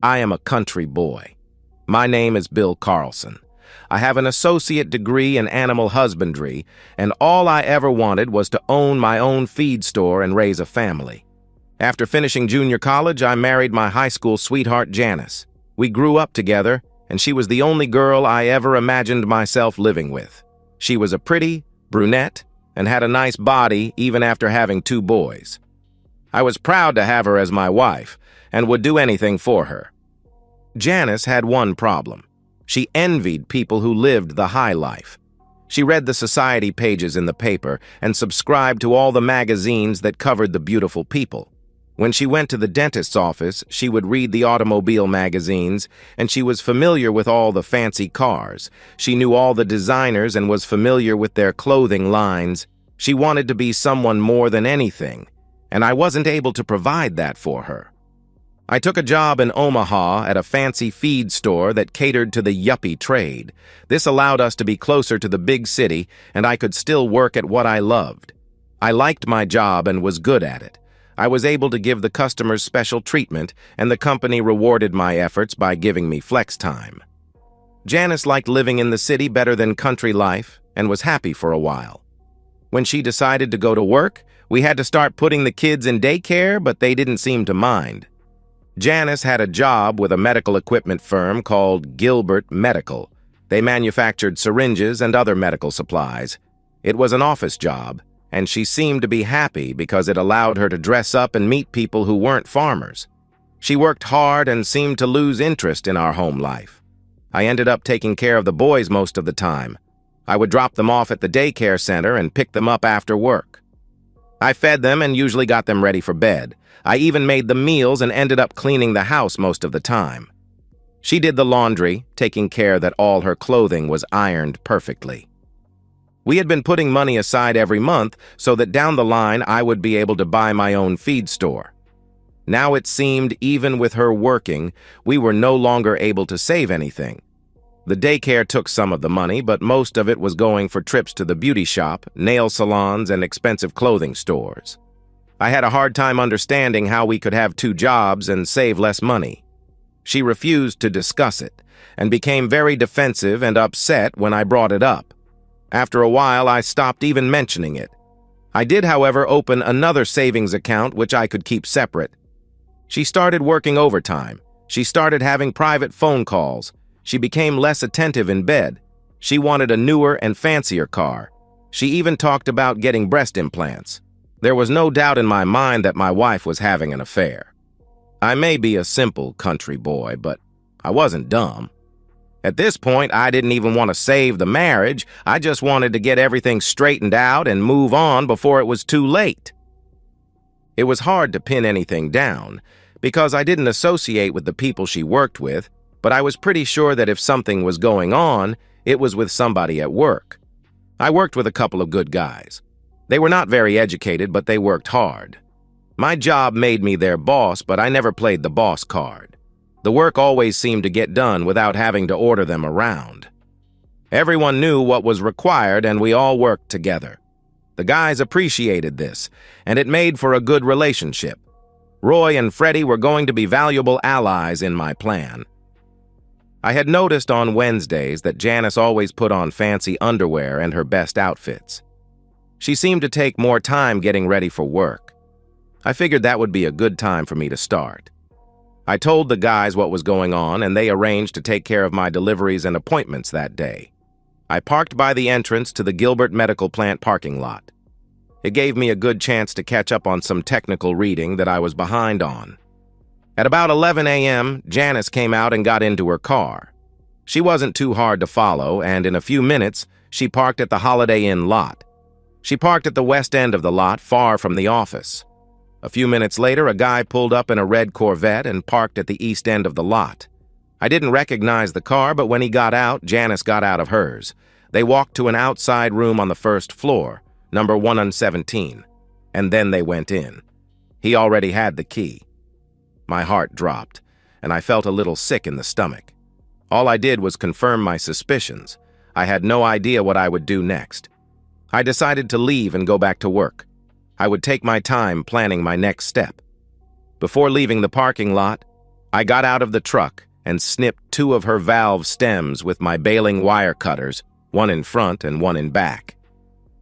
I am a country boy. My name is Bill Carlson. I have an associate degree in animal husbandry, and all I ever wanted was to own my own feed store and raise a family. After finishing junior college, I married my high school sweetheart, Janice. We grew up together, and she was the only girl I ever imagined myself living with. She was a pretty brunette and had a nice body even after having 2 boys. I was proud to have her as my wife and would do anything for her. Janice had one problem. She envied people who lived the high life. She read the society pages in the paper and subscribed to all the magazines that covered the beautiful people. When she went to the dentist's office, she would read the automobile magazines, and she was familiar with all the fancy cars. She knew all the designers and was familiar with their clothing lines. She wanted to be someone more than anything, and I wasn't able to provide that for her. I took a job in Omaha at a fancy feed store that catered to the yuppie trade. This allowed us to be closer to the big city, and I could still work at what I loved. I liked my job and was good at it. I was able to give the customers special treatment, and the company rewarded my efforts by giving me flex time. Janice liked living in the city better than country life and was happy for a while. When she decided to go to work, we had to start putting the kids in daycare, but they didn't seem to mind. Janice had a job with a medical equipment firm called Gilbert Medical. They manufactured syringes and other medical supplies. It was an office job, and she seemed to be happy because it allowed her to dress up and meet people who weren't farmers. She worked hard and seemed to lose interest in our home life. I ended up taking care of the boys most of the time. I would drop them off at the daycare center and pick them up after work. I fed them and usually got them ready for bed. I even made the meals and ended up cleaning the house most of the time. She did the laundry, taking care that all her clothing was ironed perfectly. We had been putting money aside every month so that down the line I would be able to buy my own feed store. Now it seemed even with her working, we were no longer able to save anything. The daycare took some of the money, but most of it was going for trips to the beauty shop, nail salons, and expensive clothing stores. I had a hard time understanding how we could have 2 jobs and save less money. She refused to discuss it and became very defensive and upset when I brought it up. After a while, I stopped even mentioning it. I did, however, open another savings account which I could keep separate. She started working overtime. She started having private phone calls. She became less attentive in bed. She wanted a newer and fancier car. She even talked about getting breast implants. There was no doubt in my mind that my wife was having an affair. I may be a simple country boy, but I wasn't dumb. At this point, I didn't even want to save the marriage. I just wanted to get everything straightened out and move on before it was too late. It was hard to pin anything down because I didn't associate with the people she worked with, but I was pretty sure that if something was going on, it was with somebody at work. I worked with a couple of good guys. They were not very educated, but they worked hard. My job made me their boss, but I never played the boss card. The work always seemed to get done without having to order them around. Everyone knew what was required, and we all worked together. The guys appreciated this, and it made for a good relationship. Roy and Freddie were going to be valuable allies in my plan. I had noticed on Wednesdays that Janice always put on fancy underwear and her best outfits. She seemed to take more time getting ready for work. I figured that would be a good time for me to start. I told the guys what was going on, and they arranged to take care of my deliveries and appointments that day. I parked by the entrance to the Gilbert Medical Plant parking lot. It gave me a good chance to catch up on some technical reading that I was behind on. At about 11 a.m., Janice came out and got into her car. She wasn't too hard to follow, and in a few minutes, she parked at the Holiday Inn lot. She parked at the west end of the lot, far from the office. A few minutes later, a guy pulled up in a red Corvette and parked at the east end of the lot. I didn't recognize the car, but when he got out, Janice got out of hers. They walked to an outside room on the first floor, number 117, and then they went in. He already had the key. My heart dropped, and I felt a little sick in the stomach. All I did was confirm my suspicions. I had no idea what I would do next. I decided to leave and go back to work. I would take my time planning my next step. Before leaving the parking lot, I got out of the truck and snipped 2 of her valve stems with my baling wire cutters, one in front and one in back.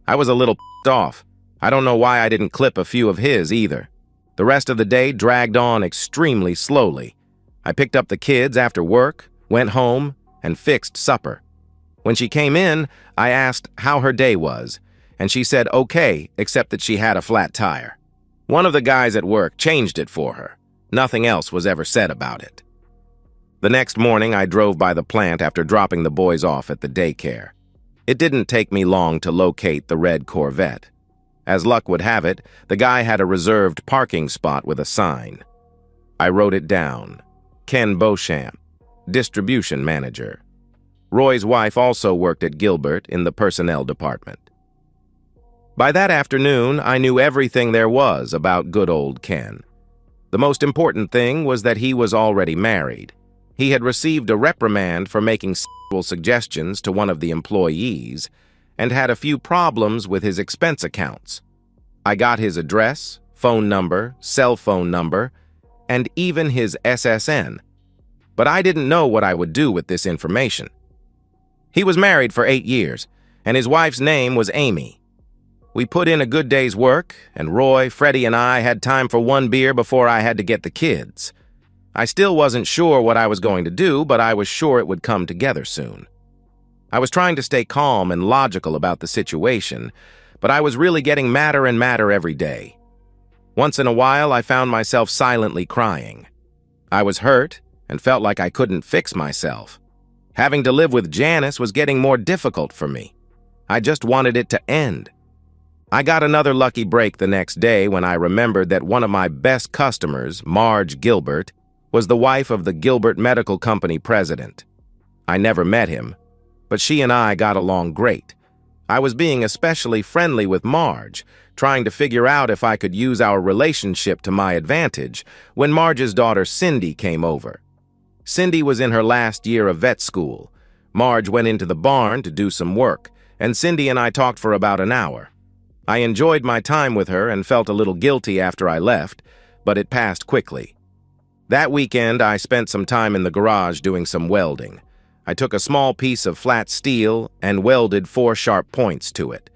I was a little pissed off. I don't know why I didn't clip a few of his either. The rest of the day dragged on extremely slowly. I picked up the kids after work, went home, and fixed supper. When she came in, I asked how her day was, and she said okay, except that she had a flat tire. One of the guys at work changed it for her. Nothing else was ever said about it. The next morning, I drove by the plant after dropping the boys off at the daycare. It didn't take me long to locate the red Corvette. As luck would have it, the guy had a reserved parking spot with a sign. I wrote it down. Ken Beauchamp, distribution manager. Roy's wife also worked at Gilbert in the personnel department. By that afternoon, I knew everything there was about good old Ken. The most important thing was that he was already married. He had received a reprimand for making sexual suggestions to one of the employees and had a few problems with his expense accounts. I got his address, phone number, cell phone number, and even his SSN. But I didn't know what I would do with this information. He was married for 8 years, and his wife's name was Amy. We put in a good day's work, and Roy, Freddie, and I had time for 1 beer before I had to get the kids. I still wasn't sure what I was going to do, but I was sure it would come together soon. I was trying to stay calm and logical about the situation, but I was really getting madder and madder every day. Once in a while, I found myself silently crying. I was hurt and felt like I couldn't fix myself. Having to live with Janice was getting more difficult for me. I just wanted it to end. I got another lucky break the next day when I remembered that one of my best customers, Marge Gilbert, was the wife of the Gilbert Medical Company president. I never met him, but she and I got along great. I was being especially friendly with Marge, trying to figure out if I could use our relationship to my advantage, when Marge's daughter Cindy came over. Cindy was in her last year of vet school. Marge went into the barn to do some work, and Cindy and I talked for about an hour. I enjoyed my time with her and felt a little guilty after I left, but it passed quickly. That weekend, I spent some time in the garage doing some welding. I took a small piece of flat steel and welded 4 sharp points to it.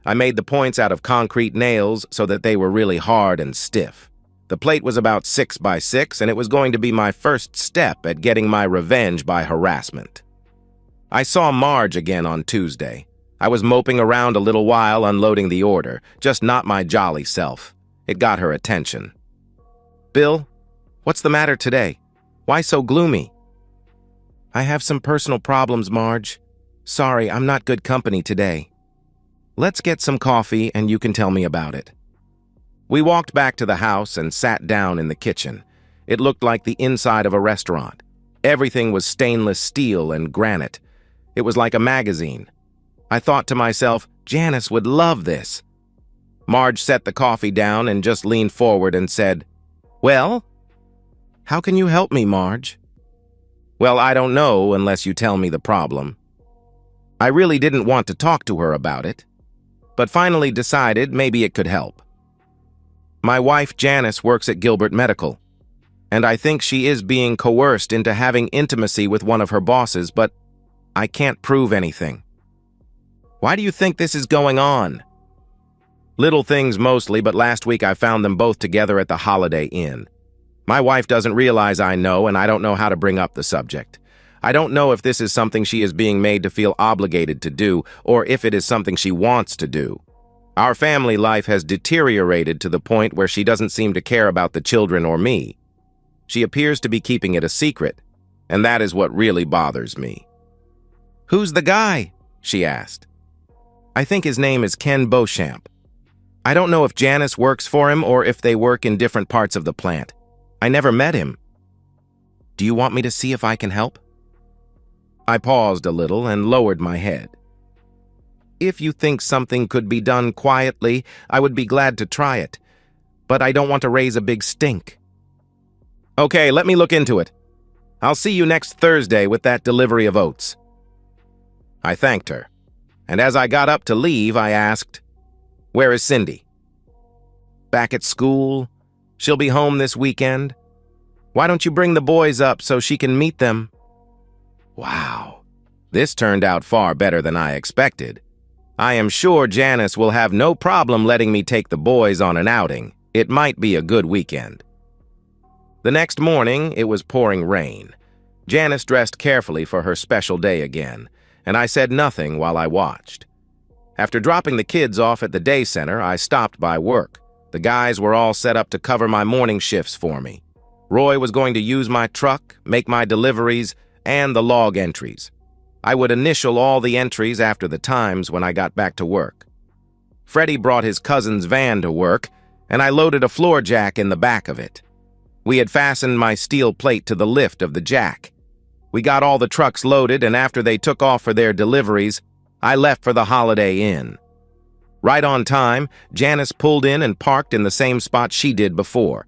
I made the points out of concrete nails so that they were really hard and stiff. The plate was about 6 by 6, and it was going to be my first step at getting my revenge by harassment. I saw Marge again on Tuesday. I was moping around a little while unloading the order, just not my jolly self. It got her attention. "Bill, what's the matter today? Why so gloomy?" "I have some personal problems, Marge. Sorry, I'm not good company today." "Let's get some coffee and you can tell me about it." We walked back to the house and sat down in the kitchen. It looked like the inside of a restaurant. Everything was stainless steel and granite. It was like a magazine. I thought to myself, Janice would love this. Marge set the coffee down and just leaned forward and said, "Well? How can you help me, Marge?" "Well, I don't know unless you tell me the problem." I really didn't want to talk to her about it, but finally decided maybe it could help. My wife, Janice, works at Gilbert Medical, and I think she is being coerced into having intimacy with one of her bosses, but I can't prove anything. "Why do you think this is going on?" "Little things mostly, but last week I found them both together at the Holiday Inn. My wife doesn't realize I know, and I don't know how to bring up the subject. I don't know if this is something she is being made to feel obligated to do, or if it is something she wants to do. Our family life has deteriorated to the point where she doesn't seem to care about the children or me. She appears to be keeping it a secret, and that is what really bothers me." "Who's the guy?" she asked. "I think his name is Ken Beauchamp. I don't know if Janice works for him or if they work in different parts of the plant. I never met him. Do you want me to see if I can help?" I paused a little and lowered my head. "If you think something could be done quietly, I would be glad to try it, but I don't want to raise a big stink." "Okay, let me look into it. I'll see you next Thursday with that delivery of oats." I thanked her, and as I got up to leave, I asked, "Where is Cindy?" "Back at school. She'll be home this weekend." Why don't you bring the boys up so she can meet them? Wow, this turned out far better than I expected. I am sure Janice will have no problem letting me take the boys on an outing. It might be a good weekend. The next morning, it was pouring rain. Janice dressed carefully for her special day again, and I said nothing while I watched. After dropping the kids off at the day center, I stopped by work. The guys were all set up to cover my morning shifts for me. Roy was going to use my truck, make my deliveries, and the log entries. I would initial all the entries after the times when I got back to work. Freddie brought his cousin's van to work, and I loaded a floor jack in the back of it. We had fastened my steel plate to the lift of the jack. We got all the trucks loaded, and after they took off for their deliveries, I left for the Holiday Inn. Right on time, Janice pulled in and parked in the same spot she did before.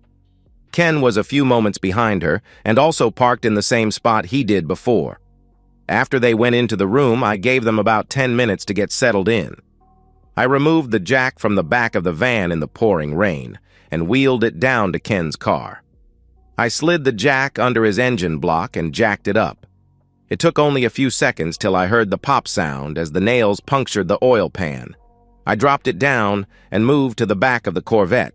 Ken was a few moments behind her and also parked in the same spot he did before. After they went into the room, I gave them about 10 minutes to get settled in. I removed the jack from the back of the van in the pouring rain and wheeled it down to Ken's car. I slid the jack under his engine block and jacked it up. It took only a few seconds till I heard the pop sound as the nails punctured the oil pan. I dropped it down and moved to the back of the Corvette.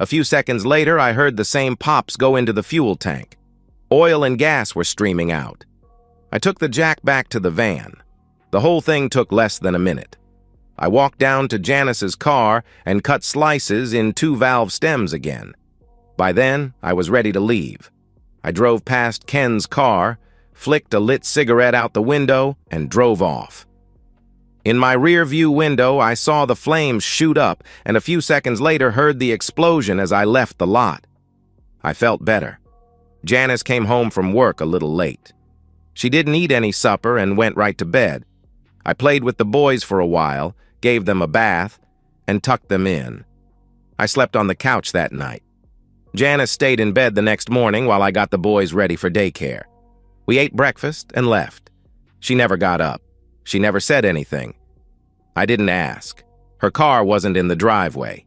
A few seconds later, I heard the same pops go into the fuel tank. Oil and gas were streaming out. I took the jack back to the van. The whole thing took less than a minute. I walked down to Janice's car and cut slices in 2 valve stems again. By then, I was ready to leave. I drove past Ken's car, flicked a lit cigarette out the window, and drove off. In my rear-view window, I saw the flames shoot up, and a few seconds later heard the explosion as I left the lot. I felt better. Janice came home from work a little late. She didn't eat any supper and went right to bed. I played with the boys for a while, gave them a bath, and tucked them in. I slept on the couch that night. Janice stayed in bed the next morning while I got the boys ready for daycare. We ate breakfast and left. She never got up. She never said anything. I didn't ask. Her car wasn't in the driveway.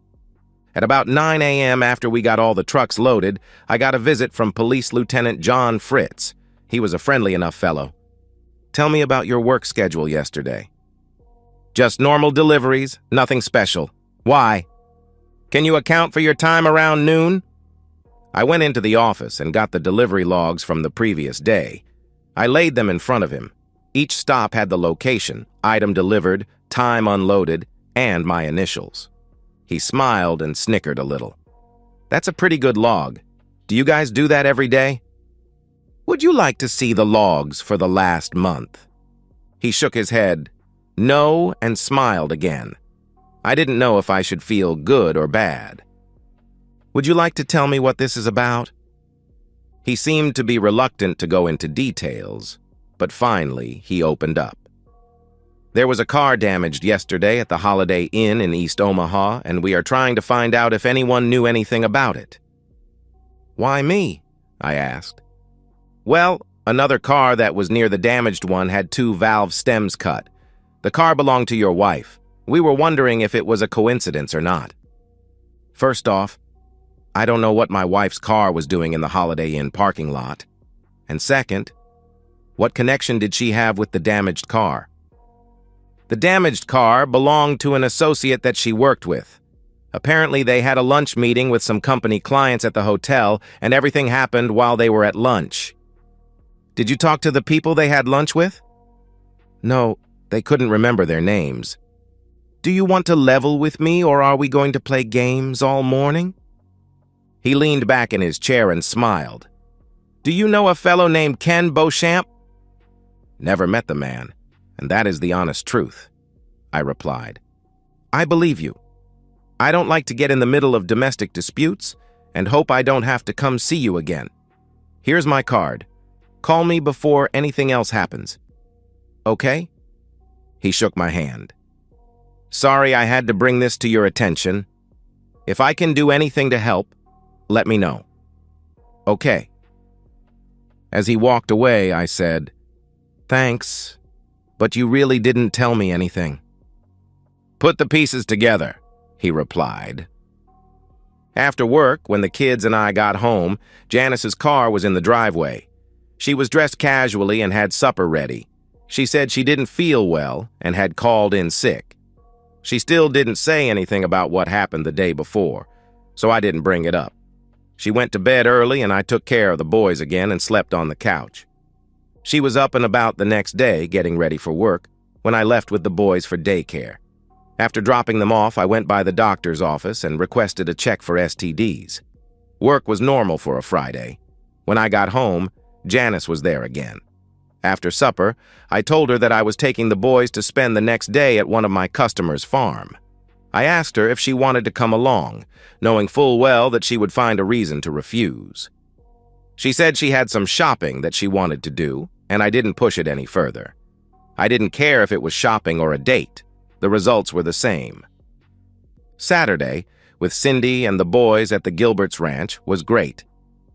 At about 9 a.m. after we got all the trucks loaded, I got a visit from Police Lieutenant John Fritz. He was a friendly enough fellow. "Tell me about your work schedule yesterday." "Just normal deliveries, nothing special." "Why?" "Can you account for your time around noon?" I went into the office and got the delivery logs from the previous day. I laid them in front of him. Each stop had the location, item delivered, time unloaded, and my initials. He smiled and snickered a little. "That's a pretty good log. Do you guys do that every day?" "Would you like to see the logs for the last month?" He shook his head, no, and smiled again. I didn't know if I should feel good or bad. "Would you like to tell me what this is about?" He seemed to be reluctant to go into details, but finally he opened up. "There was a car damaged yesterday at the Holiday Inn in East Omaha, and we are trying to find out if anyone knew anything about it." "Why me?" I asked. "Well, another car that was near the damaged one had 2 valve stems cut. The car belonged to your wife. We were wondering if it was a coincidence or not." "First off, I don't know what my wife's car was doing in the Holiday Inn parking lot. And second, what connection did she have with the damaged car?" "The damaged car belonged to an associate that she worked with. Apparently, they had a lunch meeting with some company clients at the hotel, and everything happened while they were at lunch." "Did you talk to the people they had lunch with?" "No, they couldn't remember their names." "Do you want to level with me, or are we going to play games all morning?" He leaned back in his chair and smiled. "Do you know a fellow named Ken Beauchamp?" "Never met the man, and that is the honest truth," I replied. "I believe you. I don't like to get in the middle of domestic disputes and hope I don't have to come see you again. Here's my card. Call me before anything else happens. Okay?" He shook my hand. "Sorry I had to bring this to your attention. If I can do anything to help, let me know." "Okay." As he walked away, I said, "Thanks, but you really didn't tell me anything." "Put the pieces together," he replied. After work, when the kids and I got home, Janice's car was in the driveway. She was dressed casually and had supper ready. She said she didn't feel well and had called in sick. She still didn't say anything about what happened the day before, so I didn't bring it up. She went to bed early and I took care of the boys again and slept on the couch. She was up and about the next day, getting ready for work, when I left with the boys for daycare. After dropping them off, I went by the doctor's office and requested a check for STDs. Work was normal for a Friday. When I got home, Janice was there again. After supper, I told her that I was taking the boys to spend the next day at one of my customers' farm. I asked her if she wanted to come along, knowing full well that she would find a reason to refuse. She said she had some shopping that she wanted to do, and I didn't push it any further. I didn't care if it was shopping or a date. The results were the same. Saturday, with Cindy and the boys at the Gilbert's ranch, was great.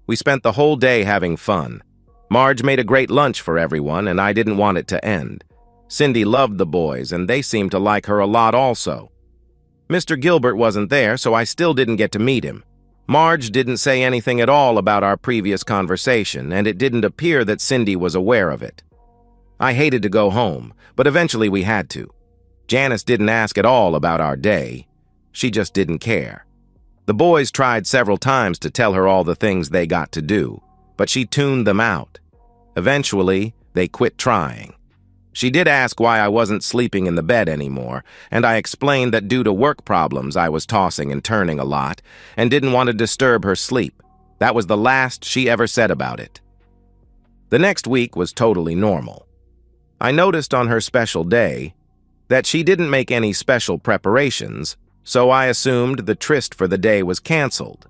We spent the whole day having fun. Marge made a great lunch for everyone, and I didn't want it to end. Cindy loved the boys, and they seemed to like her a lot also. Mr. Gilbert wasn't there, so I still didn't get to meet him. Marge didn't say anything at all about our previous conversation, and it didn't appear that Cindy was aware of it. I hated to go home, but eventually we had to. Janice didn't ask at all about our day. She just didn't care. The boys tried several times to tell her all the things they got to do, but she tuned them out. Eventually, they quit trying. She did ask why I wasn't sleeping in the bed anymore, and I explained that due to work problems I was tossing and turning a lot and didn't want to disturb her sleep. That was the last she ever said about it. The next week was totally normal. I noticed on her special day that she didn't make any special preparations, so I assumed the tryst for the day was canceled.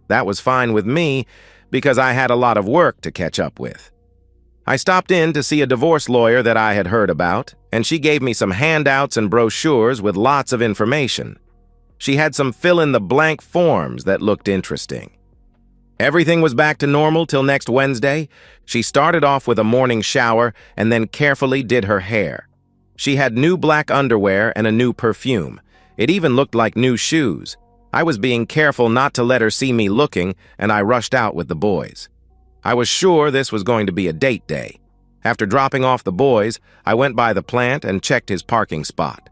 That was fine with me because I had a lot of work to catch up with. I stopped in to see a divorce lawyer that I had heard about, and she gave me some handouts and brochures with lots of information. She had some fill-in-the-blank forms that looked interesting. Everything was back to normal till next Wednesday. She started off with a morning shower and then carefully did her hair. She had new black underwear and a new perfume. It even looked like new shoes. I was being careful not to let her see me looking, and I rushed out with the boys. I was sure this was going to be a date day. After dropping off the boys, I went by the plant and checked his parking spot.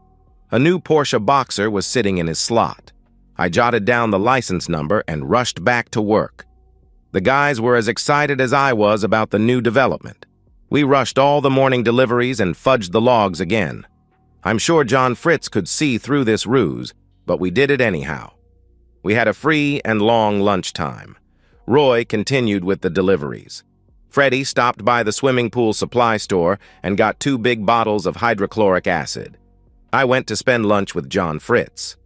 A new Porsche Boxer was sitting in his slot. I jotted down the license number and rushed back to work. The guys were as excited as I was about the new development. We rushed all the morning deliveries and fudged the logs again. I'm sure John Fritz could see through this ruse, but we did it anyhow. We had a free and long lunchtime. Roy continued with the deliveries. Freddie stopped by the swimming pool supply store and got 2 big bottles of hydrochloric acid. I went to spend lunch with John Fritz.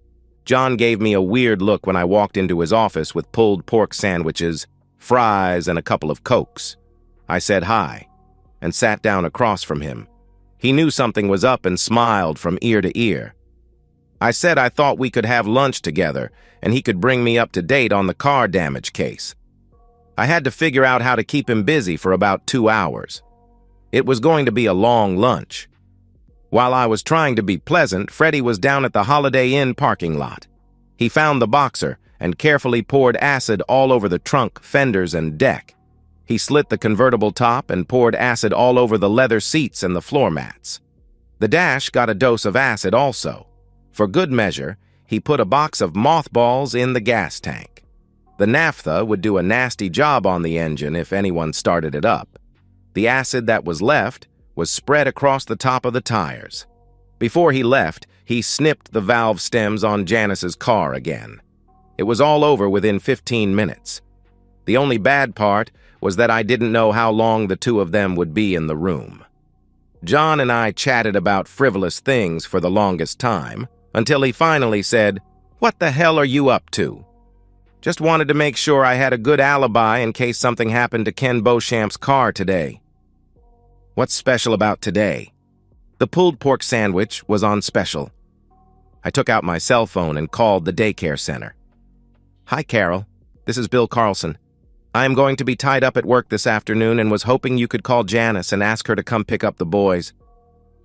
John gave me a weird look when I walked into his office with pulled pork sandwiches, fries, and a couple of Cokes. I said hi and sat down across from him. He knew something was up and smiled from ear to ear. I said I thought we could have lunch together and he could bring me up to date on the car damage case. I had to figure out how to keep him busy for about 2 hours. It was going to be a long lunch. While I was trying to be pleasant, Freddie was down at the Holiday Inn parking lot. He found the Boxer and carefully poured acid all over the trunk, fenders, and deck. He slit the convertible top and poured acid all over the leather seats and the floor mats. The dash got a dose of acid also. For good measure, he put a box of mothballs in the gas tank. The naphtha would do a nasty job on the engine if anyone started it up. The acid that was left was spread across the top of the tires. Before he left, he snipped the valve stems on Janice's car again. It was all over within 15 minutes. The only bad part was that I didn't know how long the 2 of them would be in the room. John and I chatted about frivolous things for the longest time, until he finally said, "What the hell are you up to?" Just wanted to make sure I had a good alibi in case something happened to Ken Beauchamp's car today. What's special about today? The pulled pork sandwich was on special. I took out my cell phone and called the daycare center. Hi, Carol. This is Bill Carlson. I am going to be tied up at work this afternoon and was hoping you could call Janice and ask her to come pick up the boys.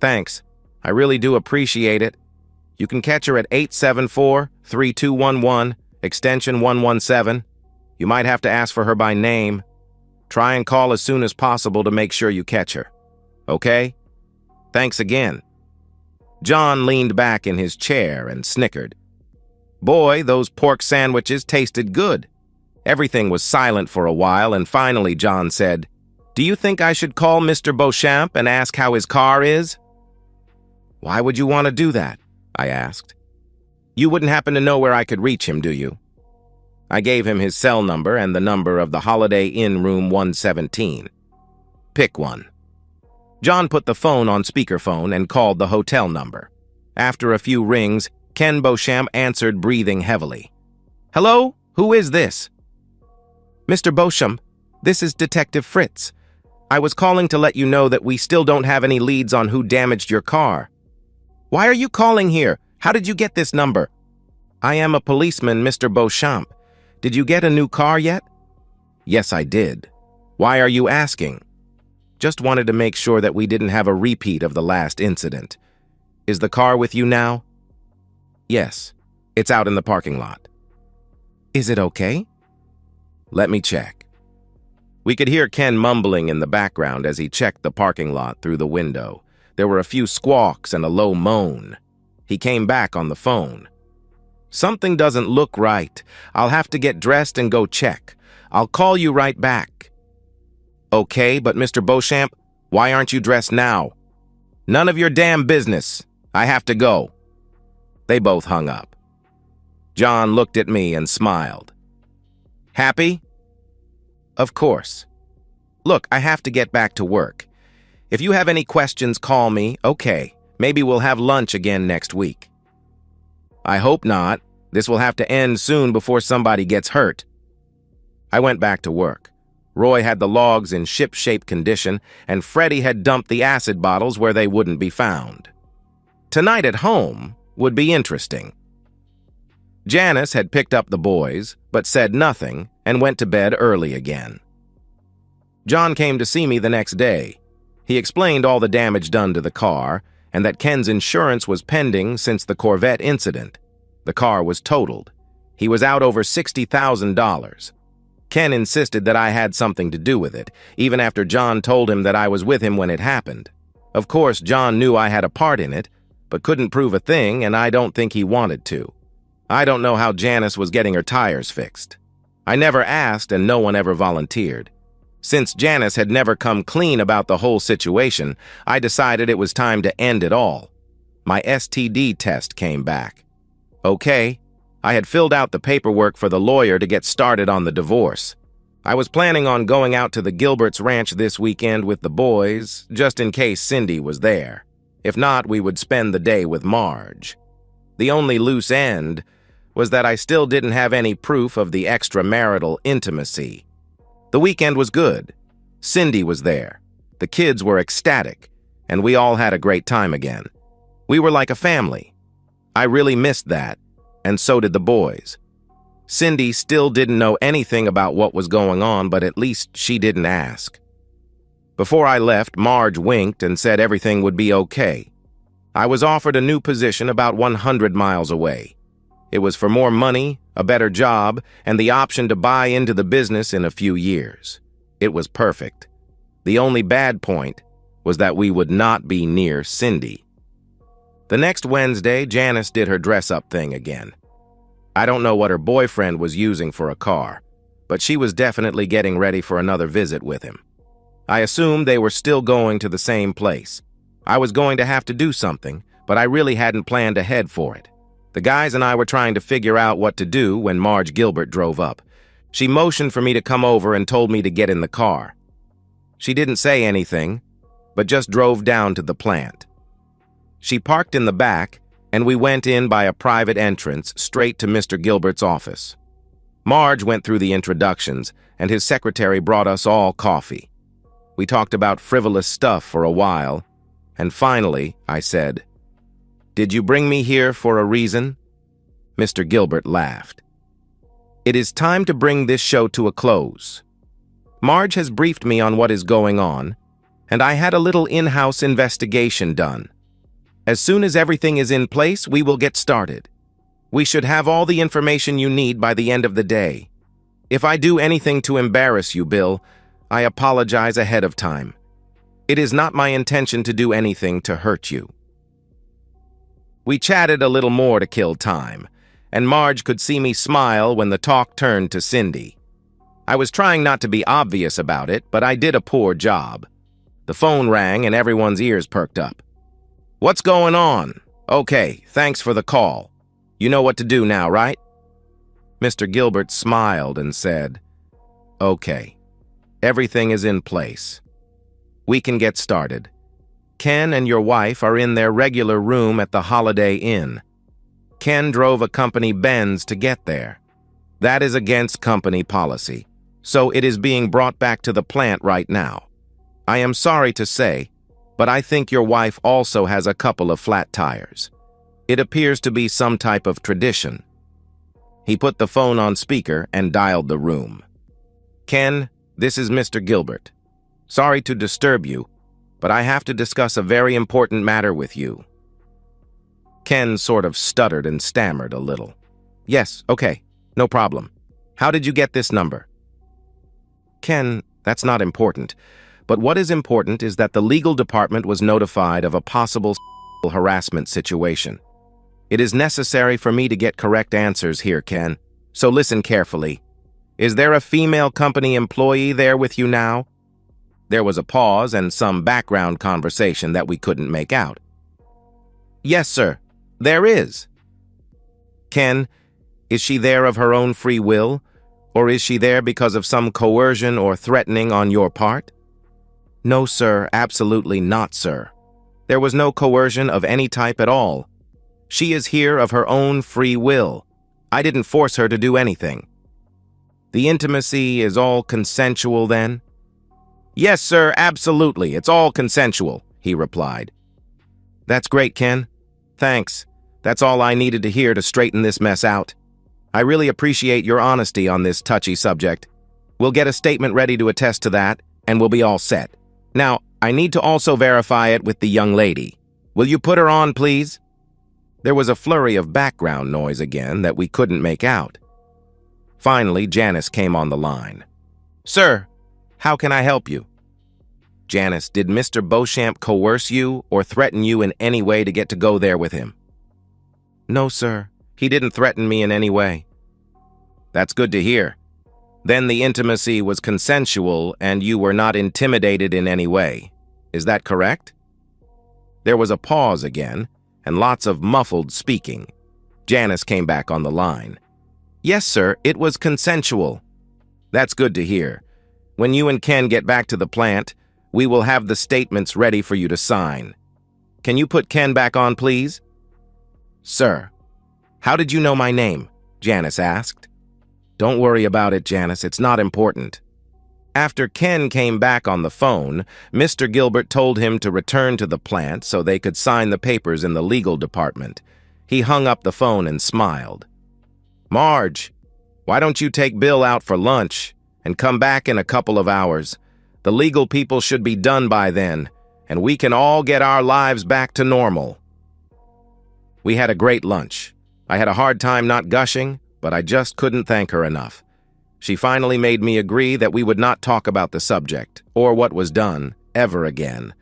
Thanks. I really do appreciate it. You can catch her at 874-3211 Extension 117. You might have to ask for her by name. Try and call as soon as possible to make sure you catch her. Okay? Thanks again." John leaned back in his chair and snickered. Boy, those pork sandwiches tasted good. Everything was silent for a while, and finally John said, "Do you think I should call Mr. Beauchamp and ask how his car is?" "Why would you want to do that?" I asked. "You wouldn't happen to know where I could reach him, do you?" I gave him his cell number and the number of the Holiday Inn room 117. "Pick one." John put the phone on speakerphone and called the hotel number. After a few rings, Ken Beauchamp answered, breathing heavily. "Hello? Who is this?" "Mr. Beauchamp, this is Detective Fritz. I was calling to let you know that we still don't have any leads on who damaged your car." "Why are you calling here? How did you get this number?" "I am a policeman, Mr. Beauchamp. Did you get a new car yet?" "Yes, I did. Why are you asking?" "Just wanted to make sure that we didn't have a repeat of the last incident. Is the car with you now?" "Yes. It's out in the parking lot." "Is it okay?" "Let me check." We could hear Ken mumbling in the background as he checked the parking lot through the window. There were a few squawks and a low moan. He came back on the phone. "Something doesn't look right. I'll have to get dressed and go check. I'll call you right back." "Okay, but Mr. Beauchamp, why aren't you dressed now?" "None of your damn business. I have to go." They both hung up. John looked at me and smiled. "Happy?" "Of course. Look, I have to get back to work. If you have any questions, call me. Okay, maybe we'll have lunch again next week." "I hope not. This will have to end soon before somebody gets hurt." I went back to work. Roy had the logs in ship-shape condition, and Freddie had dumped the acid bottles where they wouldn't be found. Tonight at home would be interesting. Janice had picked up the boys, but said nothing, and went to bed early again. John came to see me the next day. He explained all the damage done to the car, and that Ken's insurance was pending since the Corvette incident. The car was totaled. He was out over $60,000. Ken insisted that I had something to do with it, even after John told him that I was with him when it happened. Of course, John knew I had a part in it, but couldn't prove a thing, and I don't think he wanted to. I don't know how Janice was getting her tires fixed. I never asked, and no one ever volunteered. Since Janice had never come clean about the whole situation, I decided it was time to end it all. My STD test came back. Okay, I had filled out the paperwork for the lawyer to get started on the divorce. I was planning on going out to the Gilberts' ranch this weekend with the boys, just in case Cindy was there. If not, we would spend the day with Marge. The only loose end was that I still didn't have any proof of the extramarital intimacy. The weekend was good. Cindy was there. The kids were ecstatic, and we all had a great time again. We were like a family. I really missed that, and so did the boys. Cindy still didn't know anything about what was going on, but at least she didn't ask. Before I left, Marge winked and said everything would be okay. I was offered a new position about 100 miles away. It was for more money, a better job, and the option to buy into the business in a few years. It was perfect. The only bad point was that we would not be near Cindy. The next Wednesday, Janice did her dress-up thing again. I don't know what her boyfriend was using for a car, but she was definitely getting ready for another visit with him. I assumed they were still going to the same place. I was going to have to do something, but I really hadn't planned ahead for it. The guys and I were trying to figure out what to do when Marge Gilbert drove up. She motioned for me to come over and told me to get in the car. She didn't say anything, but just drove down to the plant. She parked in the back, and we went in by a private entrance straight to Mr. Gilbert's office. Marge went through the introductions, and his secretary brought us all coffee. We talked about frivolous stuff for a while, and finally, I said, "Did you bring me here for a reason?" Mr. Gilbert laughed. "It is time to bring this show to a close. Marge has briefed me on what is going on, and I had a little in-house investigation done. As soon as everything is in place, we will get started. We should have all the information you need by the end of the day. If I do anything to embarrass you, Bill, I apologize ahead of time. It is not my intention to do anything to hurt you." We chatted a little more to kill time, and Marge could see me smile when the talk turned to Cindy. I was trying not to be obvious about it, but I did a poor job. The phone rang and everyone's ears perked up. "What's going on? Okay, thanks for the call. You know what to do now, right?" Mr. Gilbert smiled and said, "Okay, everything is in place. We can get started. Ken and your wife are in their regular room at the Holiday Inn. Ken drove a company Benz to get there. That is against company policy, so it is being brought back to the plant right now. I am sorry to say, but I think your wife also has a couple of flat tires. It appears to be some type of tradition." He put the phone on speaker and dialed the room. "Ken, this is Mr. Gilbert. Sorry to disturb you, but I have to discuss a very important matter with you." Ken sort of stuttered and stammered a little. "Yes, okay, no problem. How did you get this number?" "Ken, that's not important. But what is important is that the legal department was notified of a possible harassment situation. It is necessary for me to get correct answers here, Ken, so listen carefully. Is there a female company employee there with you now?" There was a pause and some background conversation that we couldn't make out. "Yes, sir, there is." "Ken, is she there of her own free will, or is she there because of some coercion or threatening on your part?" "No, sir, absolutely not, sir. There was no coercion of any type at all. She is here of her own free will. I didn't force her to do anything." "The intimacy is all consensual then?" "Yes, sir, absolutely. It's all consensual," he replied. "That's great, Ken. Thanks. That's all I needed to hear to straighten this mess out. I really appreciate your honesty on this touchy subject. We'll get a statement ready to attest to that, and we'll be all set. Now, I need to also verify it with the young lady. Will you put her on, please?" There was a flurry of background noise again that we couldn't make out. Finally, Janice came on the line. "Sir, how can I help you?" "Janice, did Mr. Beauchamp coerce you or threaten you in any way to get to go there with him?" "No, sir. He didn't threaten me in any way." "That's good to hear. Then the intimacy was consensual and you were not intimidated in any way. Is that correct?" There was a pause again, and lots of muffled speaking. Janice came back on the line. "Yes, sir, it was consensual." "That's good to hear. When you and Ken get back to the plant, we will have the statements ready for you to sign. Can you put Ken back on, please?" "Sir." "How did you know my name?" Janice asked. "Don't worry about it, Janice. It's not important." After Ken came back on the phone, Mr. Gilbert told him to return to the plant so they could sign the papers in the legal department. He hung up the phone and smiled. "Marge, why don't you take Bill out for lunch and come back in a couple of hours? The legal people should be done by then, and we can all get our lives back to normal." We had a great lunch. I had a hard time not gushing, but I just couldn't thank her enough. She finally made me agree that we would not talk about the subject, or what was done, ever again.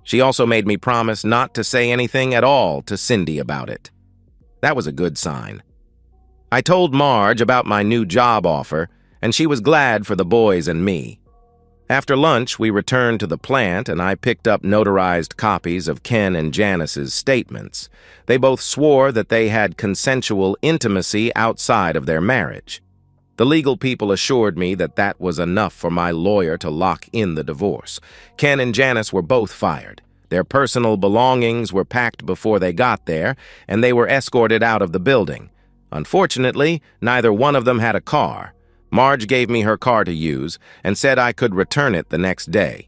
She also made me promise not to say anything at all to Cindy about it. That was a good sign. I told Marge about my new job offer, and she was glad for the boys and me. After lunch, we returned to the plant, and I picked up notarized copies of Ken and Janice's statements. They both swore that they had consensual intimacy outside of their marriage. The legal people assured me that that was enough for my lawyer to lock in the divorce. Ken and Janice were both fired. Their personal belongings were packed before they got there, and they were escorted out of the building. Unfortunately, neither one of them had a car. Marge gave me her car to use and said I could return it the next day.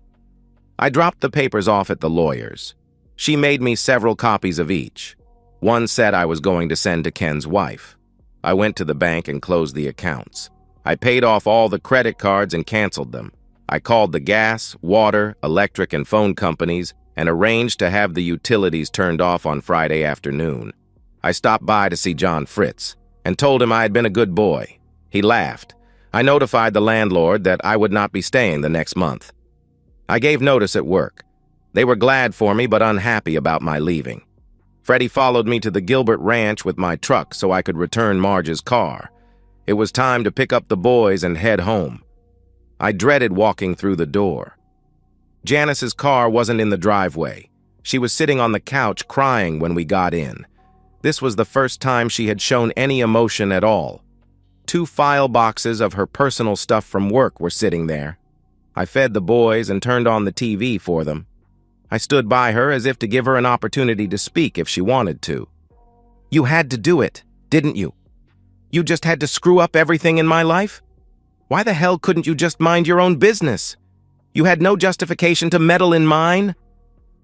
I dropped the papers off at the lawyer's. She made me several copies of each. One said I was going to send to Ken's wife. I went to the bank and closed the accounts. I paid off all the credit cards and canceled them. I called the gas, water, electric, and phone companies and arranged to have the utilities turned off on Friday afternoon. I stopped by to see John Fritz and told him I had been a good boy. He laughed. I notified the landlord that I would not be staying the next month. I gave notice at work. They were glad for me but unhappy about my leaving. Freddie followed me to the Gilbert Ranch with my truck so I could return Marge's car. It was time to pick up the boys and head home. I dreaded walking through the door. Janice's car wasn't in the driveway. She was sitting on the couch crying when we got in. This was the first time she had shown any emotion at all. 2 file boxes of her personal stuff from work were sitting there. I fed the boys and turned on the TV for them. I stood by her as if to give her an opportunity to speak if she wanted to. "You had to do it, didn't you? You just had to screw up everything in my life? Why the hell couldn't you just mind your own business? You had no justification to meddle in mine?"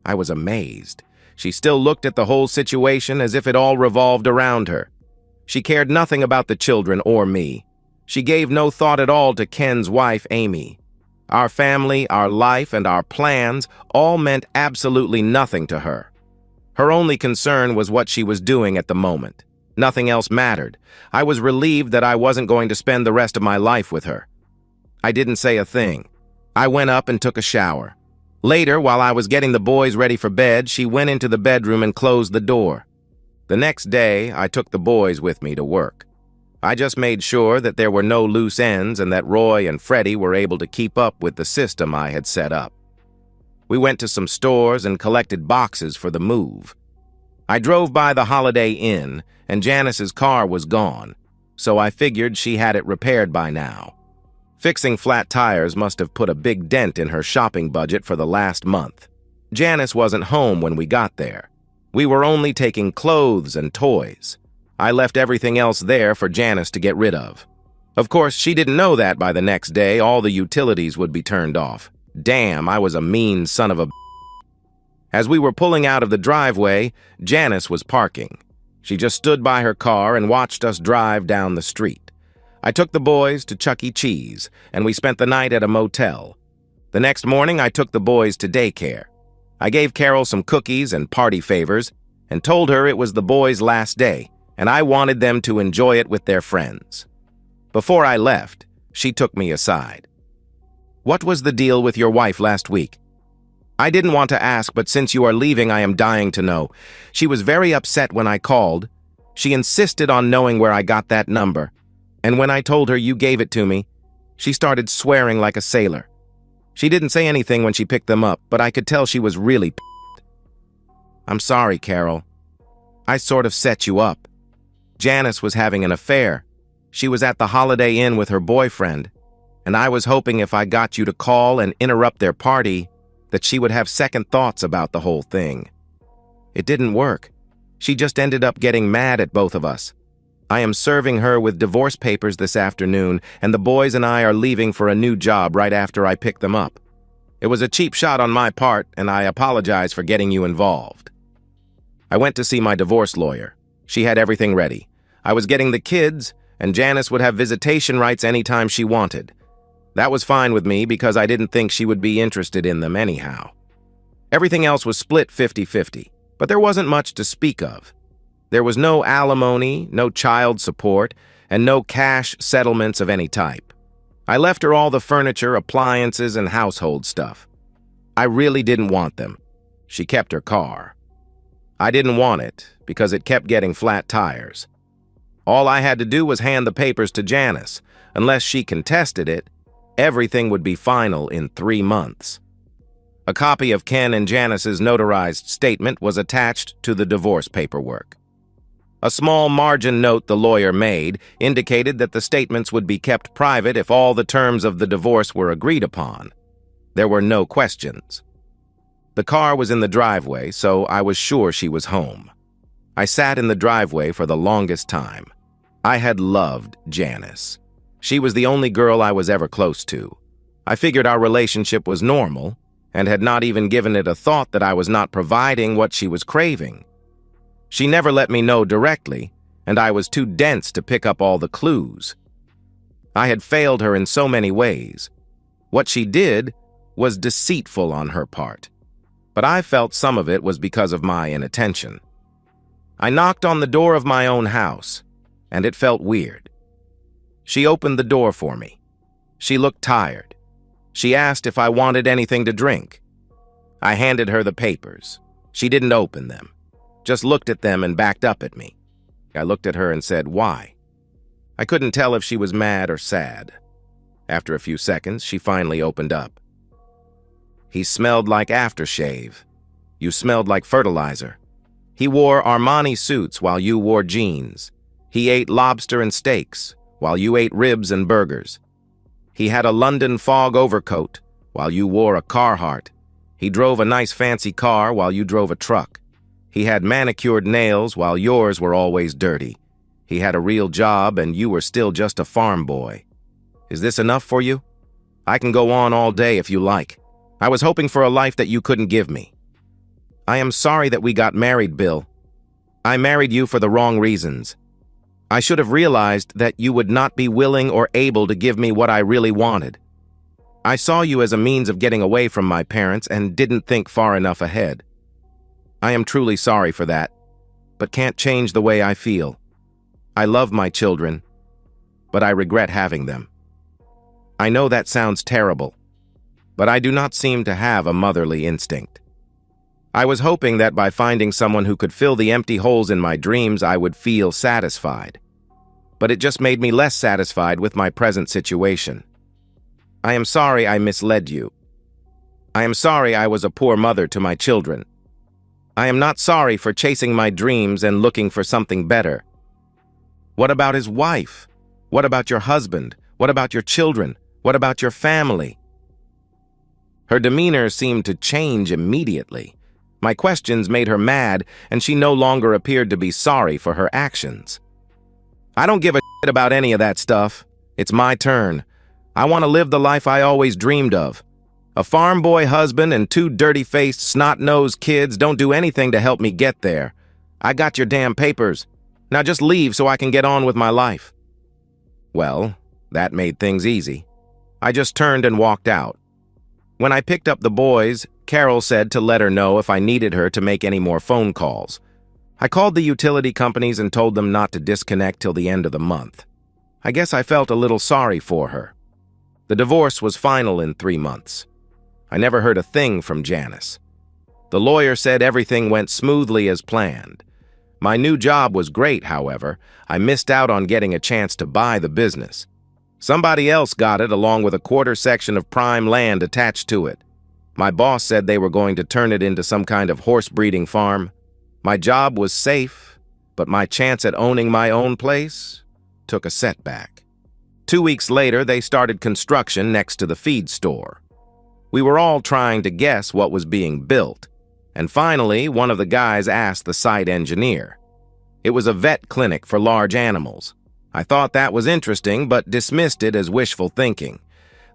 I was amazed. She still looked at the whole situation as if it all revolved around her. She cared nothing about the children or me. She gave no thought at all to Ken's wife, Amy. Our family, our life, and our plans all meant absolutely nothing to her. Her only concern was what she was doing at the moment. Nothing else mattered. I was relieved that I wasn't going to spend the rest of my life with her. I didn't say a thing. I went up and took a shower. Later, while I was getting the boys ready for bed, she went into the bedroom and closed the door. The next day, I took the boys with me to work. I just made sure that there were no loose ends and that Roy and Freddie were able to keep up with the system I had set up. We went to some stores and collected boxes for the move. I drove by the Holiday Inn, and Janice's car was gone, so I figured she had it repaired by now. Fixing flat tires must have put a big dent in her shopping budget for the last month. Janice wasn't home when we got there. We were only taking clothes and toys. I left everything else there for Janice to get rid of. Of course, she didn't know that by the next day all the utilities would be turned off. Damn, I was a mean son of a b****. As we were pulling out of the driveway, Janice was parking. She just stood by her car and watched us drive down the street. I took the boys to Chuck E. Cheese, and we spent the night at a motel. The next morning, I took the boys to daycare. I gave Carol some cookies and party favors and told her it was the boys' last day, and I wanted them to enjoy it with their friends. Before I left, she took me aside. "What was the deal with your wife last week?" "I didn't want to ask, but since you are leaving, I am dying to know. She was very upset when I called. She insisted on knowing where I got that number. And when I told her you gave it to me, she started swearing like a sailor. She didn't say anything when she picked them up, but I could tell she was really pissed." "I'm sorry, Carol. I sort of set you up. Janice was having an affair. She was at the Holiday Inn with her boyfriend, and I was hoping if I got you to call and interrupt their party, that she would have second thoughts about the whole thing. It didn't work. She just ended up getting mad at both of us. I am serving her with divorce papers this afternoon, and the boys and I are leaving for a new job right after I pick them up. It was a cheap shot on my part, and I apologize for getting you involved." I went to see my divorce lawyer. She had everything ready. I was getting the kids, and Janice would have visitation rights anytime she wanted. That was fine with me because I didn't think she would be interested in them anyhow. Everything else was split 50-50, but there wasn't much to speak of. There was no alimony, no child support, and no cash settlements of any type. I left her all the furniture, appliances, and household stuff. I really didn't want them. She kept her car. I didn't want it because it kept getting flat tires. All I had to do was hand the papers to Janice. Unless she contested it, everything would be final in 3 months. A copy of Ken and Janice's notarized statement was attached to the divorce paperwork. A small margin note the lawyer made indicated that the statements would be kept private if all the terms of the divorce were agreed upon. There were no questions. The car was in the driveway, so I was sure she was home. I sat in the driveway for the longest time. I had loved Janice. She was the only girl I was ever close to. I figured our relationship was normal, and had not even given it a thought that I was not providing what she was craving. She never let me know directly, and I was too dense to pick up all the clues. I had failed her in so many ways. What she did was deceitful on her part, but I felt some of it was because of my inattention. I knocked on the door of my own house, and it felt weird. She opened the door for me. She looked tired. She asked if I wanted anything to drink. I handed her the papers. She didn't open them, just looked at them and backed up at me. I looked at her and said, "Why?" I couldn't tell if she was mad or sad. After a few seconds, she finally opened up. "He smelled like aftershave. You smelled like fertilizer. He wore Armani suits while you wore jeans. He ate lobster and steaks while you ate ribs and burgers. He had a London Fog overcoat while you wore a Carhartt. He drove a nice fancy car while you drove a truck. He had manicured nails while yours were always dirty. He had a real job and you were still just a farm boy. Is this enough for you? I can go on all day if you like. I was hoping for a life that you couldn't give me. I am sorry that we got married, Bill. I married you for the wrong reasons. I should have realized that you would not be willing or able to give me what I really wanted. I saw you as a means of getting away from my parents and didn't think far enough ahead. I am truly sorry for that, but can't change the way I feel. I love my children, but I regret having them. I know that sounds terrible, but I do not seem to have a motherly instinct. I was hoping that by finding someone who could fill the empty holes in my dreams, I would feel satisfied. But it just made me less satisfied with my present situation. I am sorry I misled you. I am sorry I was a poor mother to my children. I am not sorry for chasing my dreams and looking for something better. What about his wife? What about your husband? What about your children? What about your family? Her demeanor seemed to change immediately. My questions made her mad, and she no longer appeared to be sorry for her actions. I don't give a shit about any of that stuff. It's my turn. I want to live the life I always dreamed of. A farm boy husband and two dirty-faced, snot-nosed kids don't do anything to help me get there. I got your damn papers. Now just leave so I can get on with my life. Well, that made things easy. I just turned and walked out. When I picked up the boys, Carol said to let her know if I needed her to make any more phone calls. I called the utility companies and told them not to disconnect till the end of the month. I guess I felt a little sorry for her. The divorce was final in 3 months. I never heard a thing from Janice. The lawyer said everything went smoothly as planned. My new job was great, however. I missed out on getting a chance to buy the business. Somebody else got it along with a quarter section of prime land attached to it. My boss said they were going to turn it into some kind of horse breeding farm. My job was safe, but my chance at owning my own place took a setback. 2 weeks later, they started construction next to the feed store. We were all trying to guess what was being built, and finally, one of the guys asked the site engineer. It was a vet clinic for large animals. I thought that was interesting, but dismissed it as wishful thinking.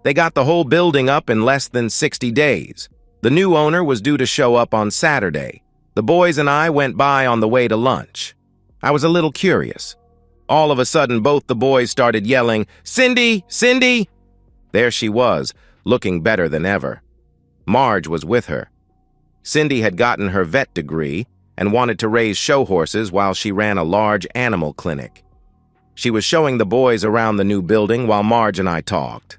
They got the whole building up in less than 60 days. The new owner was due to show up on Saturday. The boys and I went by on the way to lunch. I was a little curious. All of a sudden, both the boys started yelling, "Cindy! Cindy!" There she was, looking better than ever. Marge was with her. Cindy had gotten her vet degree and wanted to raise show horses while she ran a large animal clinic. She was showing the boys around the new building while Marge and I talked.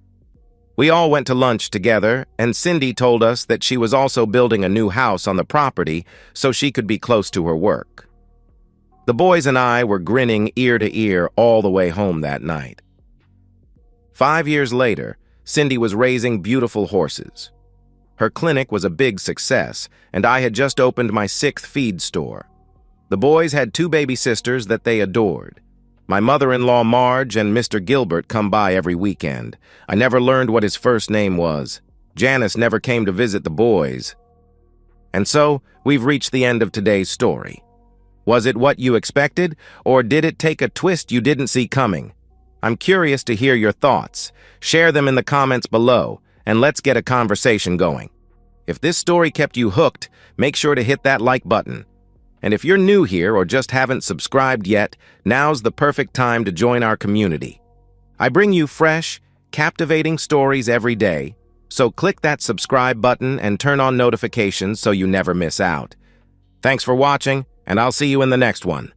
We all went to lunch together, and Cindy told us that she was also building a new house on the property so she could be close to her work. The boys and I were grinning ear to ear all the way home that night. 5 years later, Cindy was raising beautiful horses. Her clinic was a big success, and I had just opened my 6th feed store. The boys had 2 baby sisters that they adored. My mother-in-law Marge and Mr. Gilbert come by every weekend. I never learned what his first name was. Janice never came to visit the boys. And so, we've reached the end of today's story. Was it what you expected, or did it take a twist you didn't see coming? I'm curious to hear your thoughts. Share them in the comments below, and let's get a conversation going. If this story kept you hooked, make sure to hit that like button. And if you're new here or just haven't subscribed yet, now's the perfect time to join our community. I bring you fresh, captivating stories every day, so click that subscribe button and turn on notifications so you never miss out. Thanks for watching, and and I'll see you in the next one.